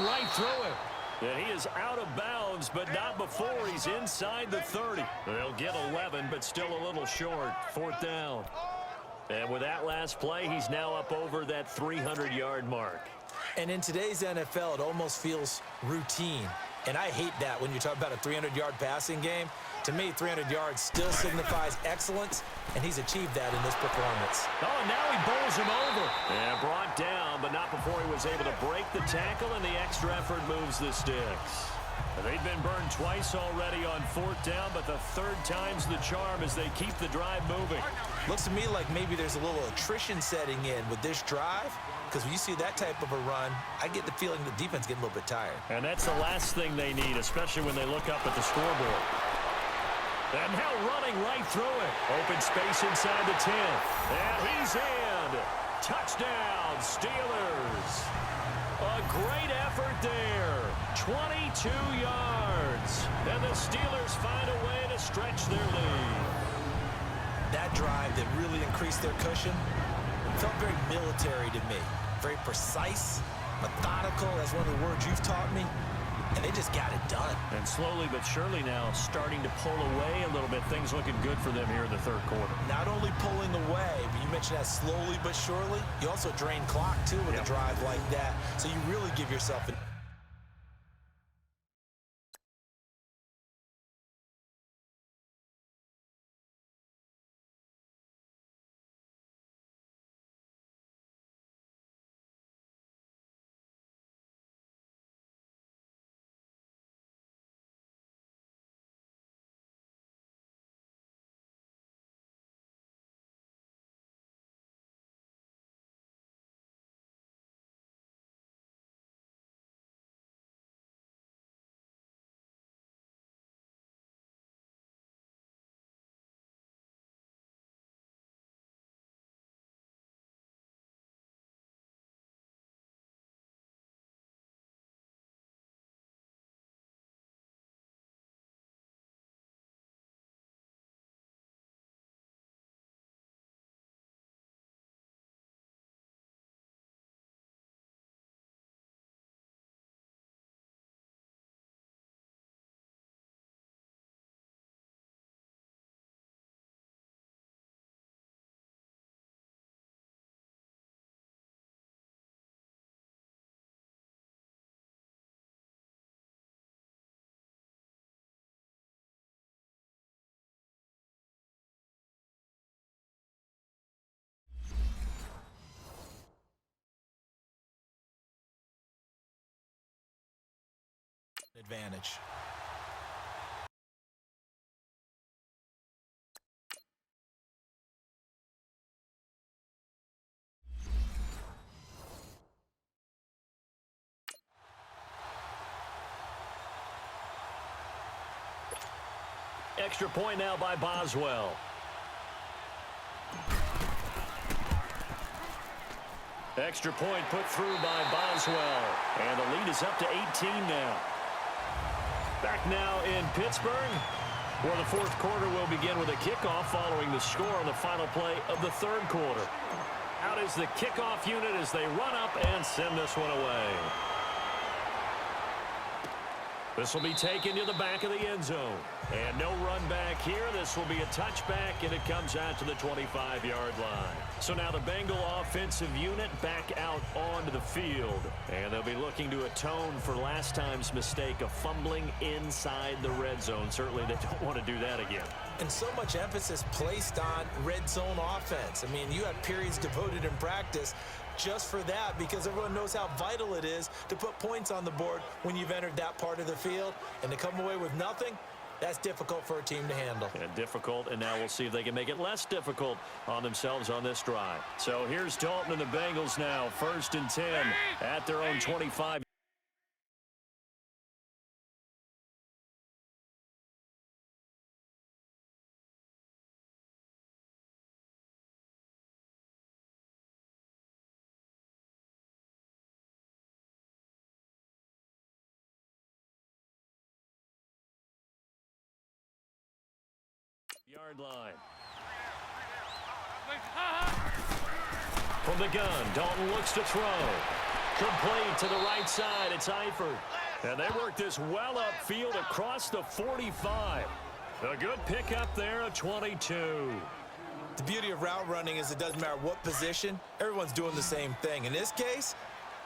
right through it. And he is out of bounds, but not before he's inside the 30. They'll get 11, but still a little short. 4th down. And with that last play, he's now up over that 300-yard mark. And in today's NFL, it almost feels routine. And I hate that when you talk about a 300-yard passing game. To me, 300 yards still signifies excellence, and he's achieved that in this performance. Oh, now he bowls him over. And brought down, but not before he was able to break the tackle, and the extra effort moves the sticks. They've been burned twice already on 4th down, but the 3rd time's the charm as they keep the drive moving. Looks to me like maybe there's a little attrition setting in with this drive, because when you see that type of a run, I get the feeling the defense getting a little bit tired. And that's the last thing they need, especially when they look up at the scoreboard. And now running right through it. Open space inside the 10. And he's in. Touchdown, Steelers. A great effort there. 22 yards. And the Steelers find a way to stretch their lead. That drive that really increased their cushion felt very military to me. Very precise, methodical, that's one of the words you've taught me. And they just got it done. And slowly but surely now starting to pull away a little bit. Things looking good for them here in the 3rd quarter. Not only pulling away, but you mentioned that slowly but surely. You also drain clock, too, with a drive like that. So you really give yourself an advantage. Extra point now by Boswell. Extra point put through by Boswell. And the lead is up to 18 now. Back now in Pittsburgh, where the 4th quarter will begin with a kickoff following the score on the final play of the 3rd quarter. Out is the kickoff unit as they run up and send this one away. This will be taken to the back of the end zone. And no run back here. This will be a touchback, and it comes out to the 25-yard line. So now the Bengal offensive unit back out onto the field. And they'll be looking to atone for last time's mistake of fumbling inside the red zone. Certainly they don't want to do that again. And so much emphasis placed on red zone offense. I mean, you have periods devoted in practice just for that, because everyone knows how vital it is to put points on the board when you've entered that part of the field. And to come away with nothing, that's difficult for a team to handle. And difficult, and now we'll see if they can make it less difficult on themselves on this drive. So here's Dalton and the Bengals now, 1st and 10 at their own 25. Yard line. From the gun, Dalton looks to throw. Complete to the right side. It's Eifert. And they work this well upfield across the 45. A good pickup there, a 22. The beauty of route running is it doesn't matter what position. Everyone's doing the same thing. In this case,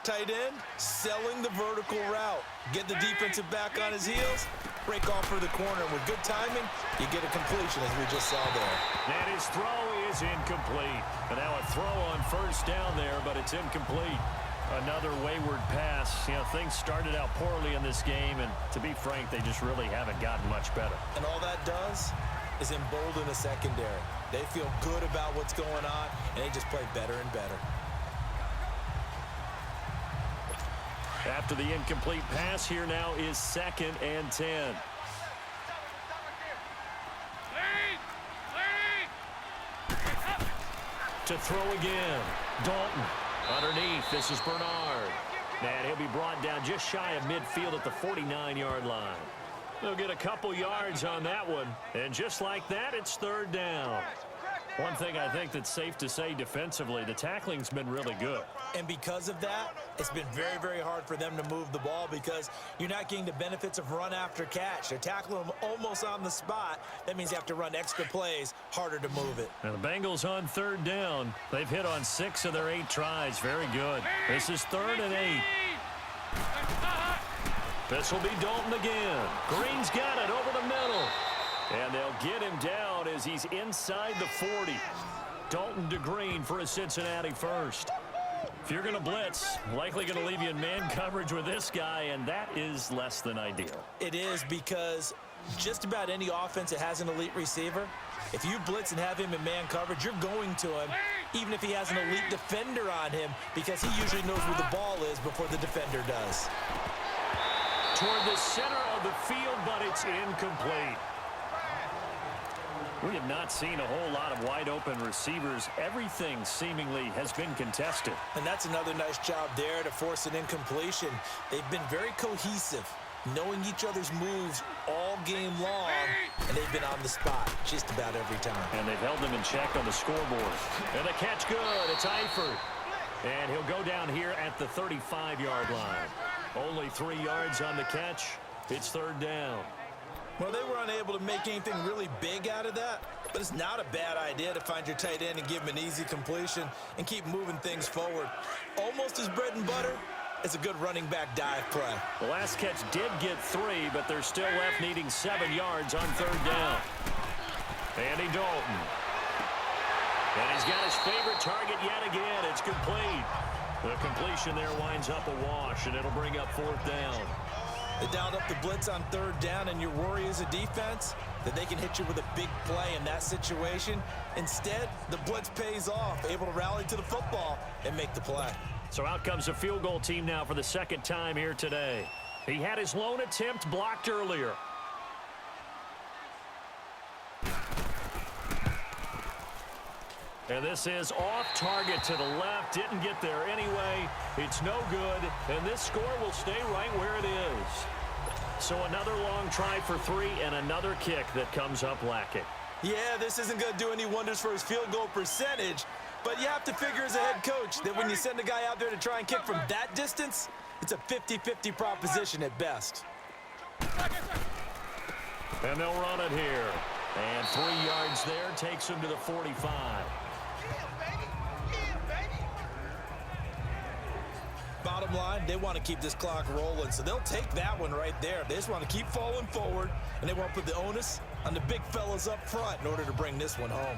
tight end, selling the vertical route. Get the defensive back on his heels, break off for the corner. With good timing, you get a completion, as we just saw there. And his throw is incomplete. And now a throw on first down there, but it's incomplete. Another wayward pass. You know, things started out poorly in this game, and to be frank, they just really haven't gotten much better. And all that does is embolden the secondary. They feel good about what's going on, and they just play better and better. After the incomplete pass, here now is 2nd and 10. To throw again. Dalton. Underneath, this is Bernard. And he'll be brought down just shy of midfield at the 49-yard line. They'll get a couple yards on that one. And just like that, it's 3rd down. One thing I think that's safe to say defensively, the tackling's been really good. And because of that, it's been very, very hard for them to move the ball because you're not getting the benefits of run after catch. They're tackling them almost on the spot. That means you have to run extra plays, harder to move it. And the Bengals on 3rd down. They've hit on 6 of their 8 tries. Very good. This is 3rd and 8. This will be Dalton again. Green's got it over the middle. And they'll get him down as he's inside the 40. Dalton to Green for a Cincinnati first. If you're going to blitz, likely going to leave you in man coverage with this guy, and that is less than ideal. It is because just about any offense that has an elite receiver, if you blitz and have him in man coverage, you're going to him, even if he has an elite defender on him, because he usually knows where the ball is before the defender does. Toward the center of the field, but it's incomplete. We have not seen a whole lot of wide-open receivers. Everything seemingly has been contested. And that's another nice job there to force an incompletion. They've been very cohesive, knowing each other's moves all game long, and they've been on the spot just about every time. And they've held them in check on the scoreboard. And the catch good. It's Eifert. And he'll go down here at the 35-yard line. Only 3 yards on the catch. It's 3rd down. Well, they were unable to make anything really big out of that, but it's not a bad idea to find your tight end and give him an easy completion and keep moving things forward. Almost as bread and butter as a good running back dive play. The last catch did get 3, but they're still left needing 7 yards on 3rd down. Andy Dalton. And he's got his favorite target yet again. It's complete. The completion there winds up a wash, and it'll bring up 4th down. They dialed up the blitz on 3rd down, and your worry as a defense that they can hit you with a big play in that situation. Instead, the blitz pays off, able to rally to the football and make the play. So out comes a field goal team now for the 2nd time here today. He had his lone attempt blocked earlier. And this is off target to the left. Didn't get there anyway. It's no good. And this score will stay right where it is. So another long try for 3 and another kick that comes up lacking. Yeah, this isn't going to do any wonders for his field goal percentage. But you have to figure as a head coach that when you send a guy out there to try and kick from that distance, it's a 50-50 proposition at best. And they'll run it here. And 3 yards there takes him to the 45. Bottom line, they want to keep this clock rolling, so they'll take that one right there. They just want to keep falling forward, and they want to put the onus on the big fellas up front in order to bring this one home.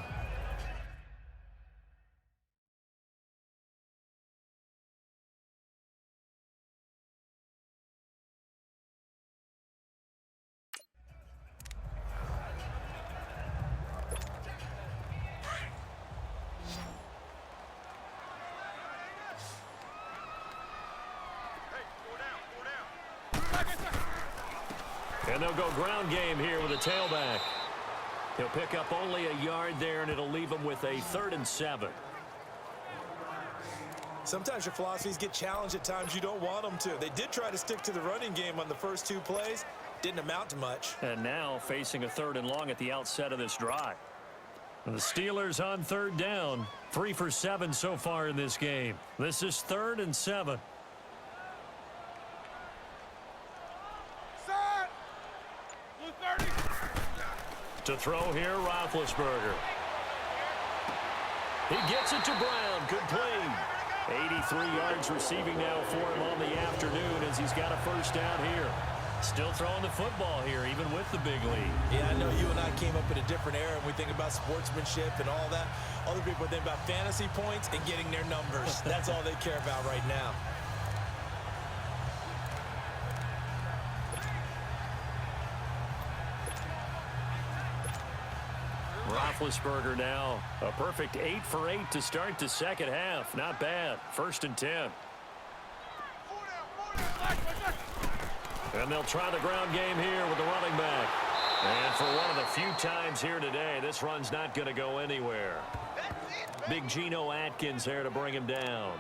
And they'll go ground game here with a tailback. He'll pick up only a yard there, and it'll leave him with a 3rd and 7. Sometimes your philosophies get challenged at times you don't want them to. They did try to stick to the running game on the first 2 plays. Didn't amount to much. And now facing a 3rd and long at the outset of this drive. And the Steelers on 3rd down. 3 for 7 so far in this game. This is 3rd and 7. To throw here, Roethlisberger. He gets it to Brown. Good play. 83 yards receiving now for him on the afternoon as he's got a first down here. Still throwing the football here, even with the big lead. Yeah, I know you and I came up in a different era, and we think about sportsmanship and all that. Other people think about fantasy points and getting their numbers. That's all they care about right now. Roethlisberger now, a perfect 8 for 8 to start the second half. Not bad. 1st and 10. And they'll try the ground game here with the running back. And for one of the few times here today, this run's not going to go anywhere. Big Geno Atkins there to bring him down.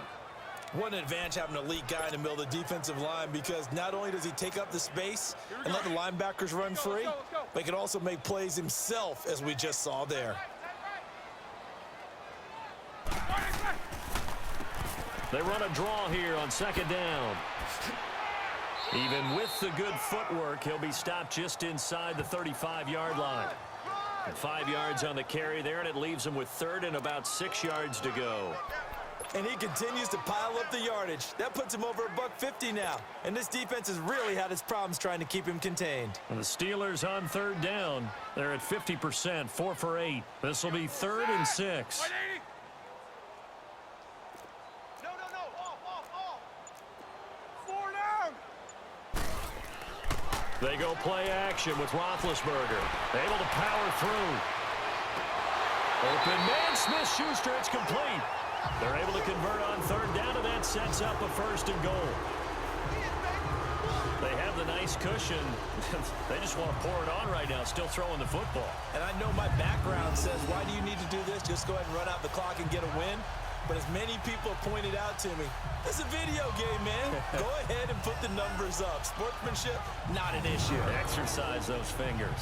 What an advantage having an elite guy in the middle of the defensive line, because not only does he take up the space and let the linebackers run free, but he can also make plays himself, as we just saw there. They run a draw here on 2nd down. Even with the good footwork, he'll be stopped just inside the 35-yard line. And 5 yards on the carry there, and it leaves him with 3rd and about 6 yards to go. And he continues to pile up the yardage. That puts him over $150 now. And this defense has really had its problems trying to keep him contained. And the Steelers on 3rd down. They're at 50%, 4 for 8. This will be 3rd and 6. They go play action with Roethlisberger. Able to power through. Open man, Smith-Schuster, it's complete. They're able to convert on 3rd down, and that sets up a 1st and goal. They have the nice cushion. They just want to pour it on right now, still throwing the football. And I know my background says, why do you need to do this? Just go ahead and run out the clock and get a win. But as many people have pointed out to me, it's a video game, man. Go ahead and put the numbers up. Sportsmanship, not an issue. Exercise those fingers.